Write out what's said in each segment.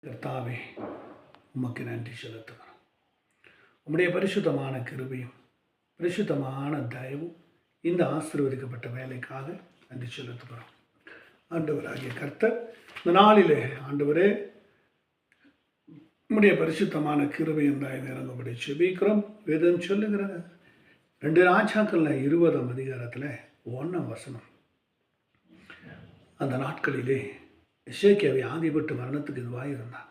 கர்த்தாவே, உமக்கு நன்றி செலுத்துகிறோம். உம்முடைய பரிசுத்தமான கிருபையும் பரிசுத்தமான தயவும் இந்த ஆசீர்வதிக்கப்பட்ட வேலைக்காக நன்றி செலுத்துகிறோம். ஆண்டவராகிய கர்த்தர், இந்த நாளிலே ஆண்டவரே உம்முடைய பரிசுத்தமான கிருபையும் தயவு இறங்கும்படி செபிக்கிறோம். வேதம் சொல்லுகிறது 2 ராஜாக்கள்ல 20ஆம் அதிகாரத்தில் 1ஆம் வசனம். அந்த நாட்களிலே எசேக்கியாவை ஆதிபட்டு மரணத்துக்கு இதுவாக இருந்தான்.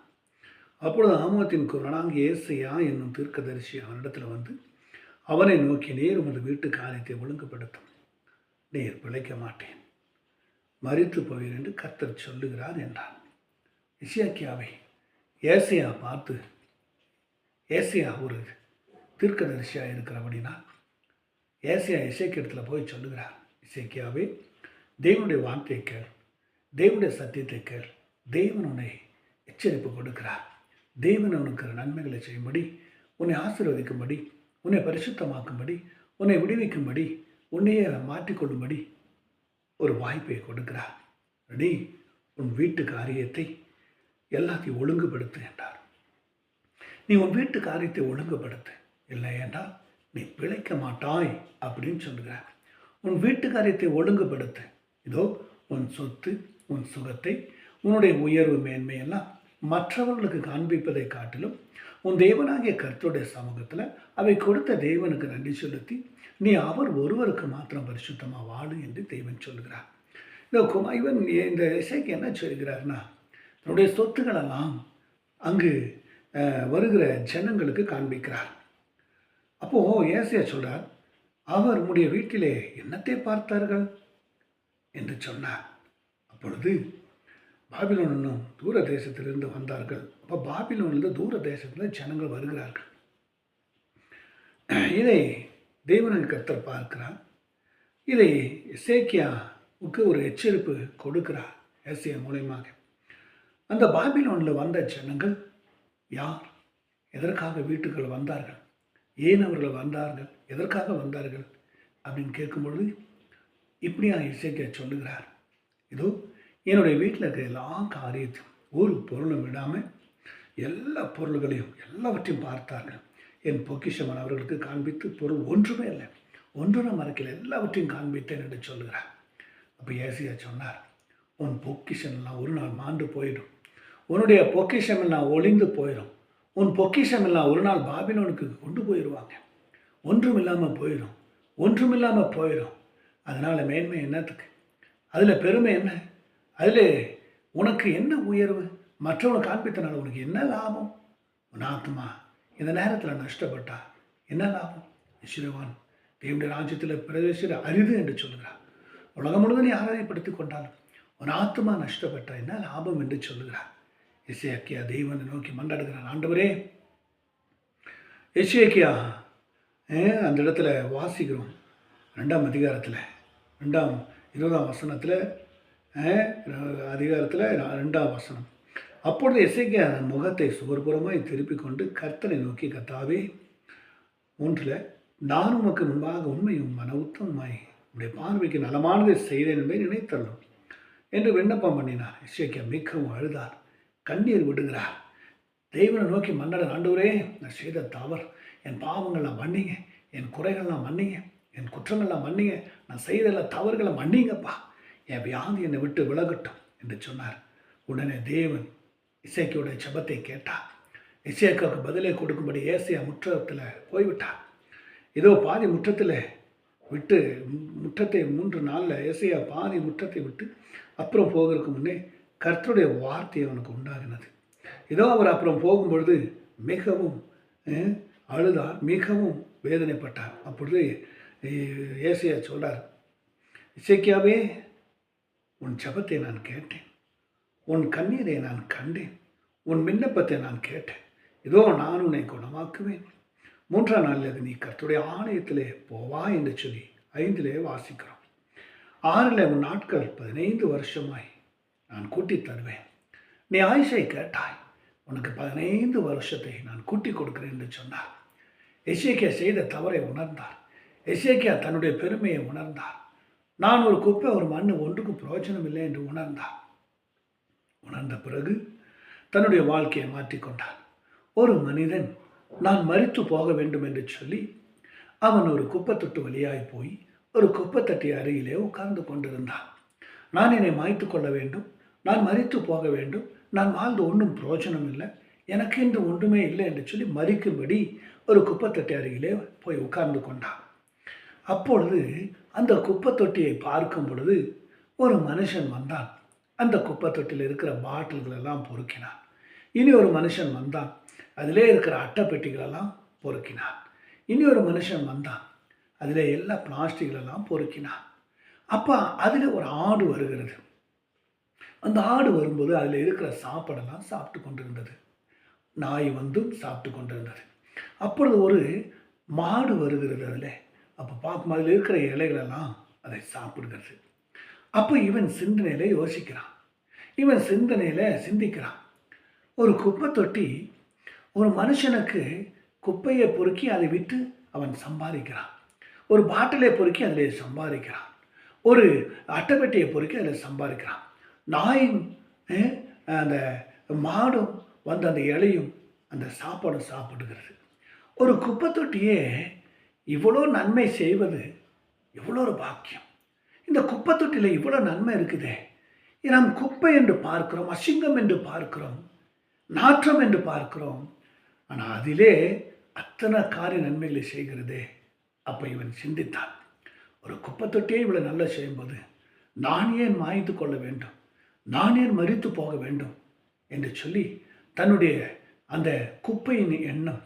அப்பொழுது ஆமோத்தின் குரனாகிய ஏசையா என்னும் தீர்க்கதரிசி அவனிடத்தில் வந்து அவனை நோக்கி, நேர் உமது வீட்டு காரியத்தை ஒழுங்குபடுத்தும், நேர் பிழைக்க மாட்டேன், மரித்து போவீர் என்று கர்த்தர் சொல்லுகிறார் என்றான். எசேக்கியாவை ஏசையா பார்த்து, ஏசையா ஒரு தீர்க்கதரிசியாக இருக்கிறபடினா ஏசையா எசேக்கியத்தில் போய் சொல்லுகிறார், எசேக்கியாவே, தேவனுடைய வார்த்தையை கேள், தேவனுடைய சத்தியத்தை கேள். தேவன் உன்னை எச்சரிப்பு கொடுக்கிறார். தேவன் உனக்கு நன்மைகளை செய்யும்படி, உன்னை ஆசீர்வதிக்கும்படி, உன்னை பரிசுத்தமாக்கும்படி, உன்னை விடுவிக்கும்படி, உன்னையே மாற்றிக்கொள்ளும்படி ஒரு வாய்ப்பை கொடுக்கிறார். ரெடி, உன் வீட்டு காரியத்தை எல்லாத்தையும் ஒழுங்குபடுத்து என்றார். நீ உன் வீட்டு காரியத்தை ஒழுங்குபடுத்து, இல்லை என்றால் நீ பிழைக்க மாட்டாய் அப்படின்னு சொல்லுகிறார். உன் வீட்டு காரியத்தை ஒழுங்குபடுத்து. இதோ உன் சொத்து, உன் சுகத்தை, உன்னுடைய உயர்வு மேன்மையெல்லாம் மற்றவர்களுக்கு காண்பிப்பதை காட்டிலும் உன் தேவனாகிய கர்த்தருடைய சமூகத்தில் அவை கொடுத்த தேவனுக்கு நன்றி செலுத்தி நீ அவர் ஒருவருக்கு மாத்திரம் பரிசுத்தமாக வாழு என்று தேவன் சொல்கிறார். இவன் இந்த இசைக்கு என்ன சொல்கிறார்னா, தன்னுடைய சொத்துக்களெல்லாம் அங்கு வருகிற ஜனங்களுக்கு காண்பிக்கிறார். அப்போது ஏசையா சொல்கிறார், அவர் உம்முடைய வீட்டிலே என்னத்தை பார்த்தார்கள் என்று சொன்னார். அப்பொழுது பாபிலோன் என்னும் தூர தேசத்திலிருந்து வந்தார்கள். அப்போ பாபிலோனிலிருந்து தூர தேசத்தில் ஜனங்கள் வருகிறார்கள். இதை தேவனின் கர்த்தர் பார்க்கிறார். இதை எசேக்கியாவுக்கு ஒரு எச்சரிப்பு கொடுக்கிறார் ஏசையா மூலமாக. அந்த பாபிலோனில் வந்த ஜனங்கள் யார், எதற்காக வீட்டுக்குள் வந்தார்கள், ஏன் அவர்கள் வந்தார்கள், எதற்காக வந்தார்கள் அப்படின்னு கேட்கும்பொழுது இப்படியா எசேக்கியா சொல்லுகிறார், இதோ என்னுடைய வீட்டில் இருக்கிற எல்லா காரியத்தையும் ஒரு பொருளும் விடாமல் எல்லா பொருள்களையும் எல்லாவற்றையும் பார்த்தார்கள். என் பொக்கிஷமான அவர்களுக்கு காண்பித்து பொருள் ஒன்றுமே இல்லை, ஒன்றுமே மறைக்கல, எல்லாவற்றையும் காண்பித்தேன் என்று சொல்லுகிறார். அப்போ ஏசையா சொன்னார், உன் பொக்கிஷமெல்லாம் ஒரு நாள் மாண்டு போயிடும், உன்னுடைய பொக்கிஷமெல்லாம் ஒளிந்து போயிடும், உன் பொக்கிஷமெல்லாம் ஒரு நாள் பாபிலோனுக்கு கொண்டு போயிடுவாங்க, ஒன்றும் இல்லாமல் போயிடும், ஒன்றும் இல்லாமல் போயிடும். அதனால் மேன்மை என்னத்துக்கு, அதில் பெருமை என்ன, அதில் உனக்கு என்ன உயர்வு, மற்றவனுக்கு காண்பித்தனால உனக்கு என்ன லாபம், உன் ஆத்மா இந்த நேரத்தில் நஷ்டப்பட்டா என்ன லாபம். இஸ்ரவேல் தேவனுடைய ராஜ்யத்தில் பிரவேசிக்கிற அரிது என்று சொல்லுகிறார். உலகம் முழுவதும் நீ ஆராயப்படுத்தி கொண்டாலும் உன் ஆத்மா நஷ்டப்பட்டா என்ன லாபம் என்று சொல்லுகிறார். எசேக்கியா தெய்வனை நோக்கி மன்றாடுகிறார், ஆண்டவரே. எசேக்கியா அந்த இடத்துல வாசிக்கிறோம் 2ஆம் அதிகாரத்தில் 20ஆம் வசனத்தில் அதிகாரத்தில் 2ஆம் வசனம். அப்பொழுது எசேக்கியா முகத்தை சுவர்புறமாய் திருப்பி கொண்டு கர்த்தரை நோக்கி, கர்த்தாவே, 3 நான் உமக்கு முன்பாக உண்மையும் மன உத்தமமாய் உடைய பார்வைக்கு நலமானதை செய்தேன் என்பதை நினைத்தள்ளும் என்று விண்ணப்பம் பண்ணினார். எசேக்கியா மிகவும் அழுதார், கண்ணீர் விடுகிறார். தெய்வனை நோக்கி மன்றாட, ஆண்டவரே, நான் செய்த தவறு, என் பாவங்கள்லாம் மன்னிங்க, என் குறைகள்லாம் மன்னிங்க, என் குற்றங்கள்லாம் மன்னிங்க, நான் செய்த தவறுகளை மன்னிங்கப்பா, என் வியாதி என்னை விட்டு விலகட்டும் என்று சொன்னார். உடனே தேவன் எசேக்கியாவுடைய ஜெபத்தை கேட்டார். எசேக்கியாவுக்கு பதிலை கொடுக்கும்படி ஏசையா முற்றத்தில் போய்விட்டார். ஏதோ பாதி முற்றத்தில் விட்டு, முற்றத்தை 3 நாளில் ஏசையா பாதி முற்றத்தை விட்டு அப்புறம் போகிறதுக்கு முன்னே கர்த்தருடைய வார்த்தை அவனுக்கு உண்டாகினது. ஏதோ அவர் அப்புறம் போகும்பொழுது மிகவும் அழுதார், மிகவும் வேதனைப்பட்டார். அப்பொழுது ஏசையா சொல்றார், எசேக்கியாவே, உன் ஜெபத்தை நான் கேட்டேன், உன் கண்ணீரை நான் கண்டேன், உன் விண்ணப்பத்தை நான் கேட்டேன். இதோ நான் உன்னை குணமாக்குவேன். 3ஆம் நாளில் நீ கர்த்தருடைய ஆலயத்திலே போவா என்று சொல்லி 5 வாசிக்கிறோம். 6 உன் நாட்கள் 15 வருஷமாய் நான் கூட்டி தருவேன். நீ ஆயுஷை கேட்டாய், உனக்கு 15 வருஷத்தை நான் கூட்டி கொடுக்கிறேன் என்று சொன்னார். எசேக்கியா செய்த தவறை உணர்ந்தார். எசேக்கியா தன்னுடைய பெருமையை உணர்ந்தார். நான் ஒரு குப்பை, ஒரு மண், ஒன்றுக்கும் பிரயோஜனம் இல்லை என்று உணர்ந்தார். உணர்ந்த பிறகு தன்னுடைய வாழ்க்கையை மாற்றிக்கொண்டான். ஒரு மனிதன் நான் மரித்து போக வேண்டும் என்று சொல்லி அவன் ஒரு குப்பத்தொட்டு வழியாய் போய் ஒரு குப்பத்தட்டி அருகிலே உட்கார்ந்து கொண்டிருந்தான். நான் என்னை மாய்த்து கொள்ள வேண்டும், நான் மரித்து போக வேண்டும், நான் வாழ்ந்து ஒன்றும் பிரயோஜனம் இல்லை, எனக்கு என்று ஒன்றுமே இல்லை என்று சொல்லி மறிக்கும்படி ஒரு குப்பத்தொட்டி அருகிலே போய் உட்கார்ந்து கொண்டான். அப்பொழுது அந்த குப்பத்தொட்டியை பார்க்கும் பொழுது ஒரு மனுஷன் வந்தான். அந்த குப்பத்தொட்டியில் இருக்கிற பாட்டில்கள் எல்லாம் பொறுக்கினான். இனி ஒரு மனுஷன் வந்தான், அதிலே இருக்கிற அட்டைப்பெட்டிகளெல்லாம் பொறுக்கினான். இனி ஒரு மனுஷன் வந்தான், அதில் எல்லா பிளாஸ்டிக்களெல்லாம் பொறுக்கினான். அப்போ அதில் ஒரு ஆடு வருகிறது. அந்த ஆடு வரும்போது அதில் இருக்கிற சாப்பாடெல்லாம் சாப்பிட்டு கொண்டிருந்தது. நாய் வந்து சாப்பிட்டு கொண்டிருந்தது. அப்பொழுது ஒரு மாடு வருகிறது. அதில் அப்போ பார்க்கும் அதில் இருக்கிற இலைகளெல்லாம் அதை சாப்பிடுகிறது. அப்போ இவன் சிந்தனையில் யோசிக்கிறான், இவன் சிந்தனையில் சிந்திக்கிறான். ஒரு குப்பை தொட்டி ஒரு மனுஷனுக்கு குப்பையை பொறுக்கி அதை விட்டு அவன் சம்பாதிக்கிறான். ஒரு பாட்டிலை பொறுக்கி அதில் சம்பாதிக்கிறான். ஒரு அட்டைப்பெட்டியை பொறுக்கி அதில் சம்பாதிக்கிறான். நாயும் அந்த மாடும் வந்து அந்த இலையும் அந்த சாப்பாடும் சாப்பிடுகிறது. ஒரு குப்பை தொட்டியே இவ்வளோ நன்மை செய்வது எவ்வளோ ஒரு பாக்கியம். இந்த குப்பை தொட்டியில் இவ்வளோ நன்மை இருக்குதே. நாம் குப்பை என்று பார்க்கிறோம், அசிங்கம் என்று பார்க்கிறோம், நாற்றம் என்று பார்க்கிறோம். ஆனால் அதிலே அத்தனை காரிய நன்மைகளை செய்கிறதே. அப்போ இவன் சிந்தித்தான், ஒரு குப்பை தொட்டியே இவ்வளோ நல்லா செய்யும்போது நான் ஏன் மாய்த்து கொள்ள வேண்டும், நான் ஏன் மரித்து போக வேண்டும் என்று சொல்லி தன்னுடைய அந்த குப்பையின் எண்ணம்,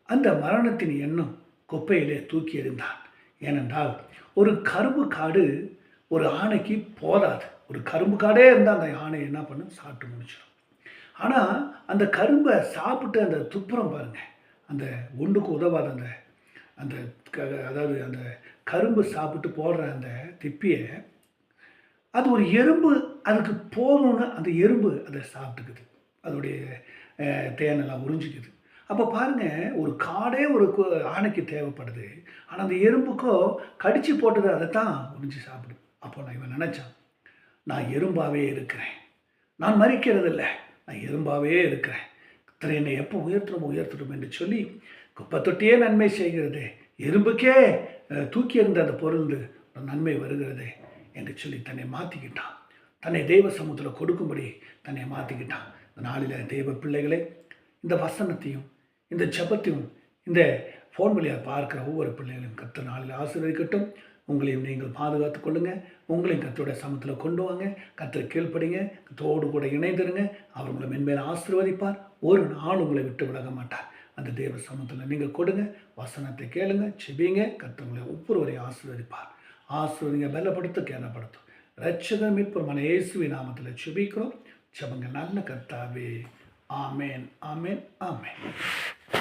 அந்த மரணத்தின் எண்ணம் குப்பையிலே தூக்கி எறிந்தான். ஏனென்றால் ஒரு கரும்பு காடு ஒரு ஆணைக்கு போதாது. ஒரு கரும்பு காடே இருந்தால் அந்த ஆணை என்ன பண்ணும், சாப்பிட்டு முடிச்சிடும். ஆனால் அந்த கரும்பை சாப்பிட்டு அந்த துப்புரம் பாருங்கள், அந்த ஒன்றுக்கு உதவாத அந்த அந்த அதாவது அந்த கரும்பு சாப்பிட்டு போடுற அந்த திப்பியை அது ஒரு எறும்பு அதுக்கு போகணுன்னு அந்த எறும்பு அதை சாப்பிட்டுக்குது, அதோடைய தேனெல்லாம் உறிஞ்சிக்குது. அப்போ பாருங்கள், ஒரு காடே ஒரு ஆணைக்கு தேவைப்படுது, ஆனால் அந்த எறும்புக்கோ கடித்து போட்டது அதை தான் உறிஞ்சி சாப்பிடுது. அப்போ நான் இவன் நினச்சான், நான் எறும்பாகவே இருக்கிறேன், நான் மறிக்கிறதில்லை, நான் எறும்பாகவே இருக்கிறேன், கர்த்தர் என்னை எப்போ உயர்த்தணும் என்று சொல்லி குப்பை தொட்டியே நன்மை செய்கிறது, எறும்புக்கே தூக்கி எறிந்த அந்த பொருள் நன்மை வருகிறது என்று சொல்லி தன்னை மாற்றிக்கிட்டான். தன்னை தெய்வ சமூகத்தில் கொடுக்கும்படி தன்னை மாற்றிக்கிட்டான். இந்த நாளில் தெய்வ பிள்ளைகளை இந்த வசனத்தையும் இந்த ஜெபத்தையும் இந்த ஃபோன் வழியாக பார்க்குற ஒவ்வொரு பிள்ளைகளையும் கர்த்தர் நாளில் ஆசீர்வதிக்கட்டும். உங்களையும் நீங்கள் பாதுகாத்து கொள்ளுங்கள். உங்களையும் கர்த்தருடைய சமூகத்தில் கொண்டு வாங்க. கர்த்தரை கீழ்ப்படிங்க, கர்த்தரோடு கூட இணைந்துருங்க. அவர் உங்களை மென்மேல் ஆசீர்வதிப்பார். ஒரு நாள் உங்களை விட்டு விலக மாட்டார். அந்த தேவ சமூகத்தில் நீங்கள் கொடுங்க, வசனத்தை கேளுங்க, செபிங்க. கர்த்தர் உங்களை ஒவ்வொருவரையும் ஆசீர்வதிப்பார். ஆசீர்வதிங்க, பலப்படுத்த கேனப்படுத்தும். இரட்சகர் மீட்பர் இயேசுவின் நாமத்தில் செபிக்கிறோம். ஜெபங்க நல்ல கர்த்தாவே. ஆமேன், ஆமேன், ஆமேன்.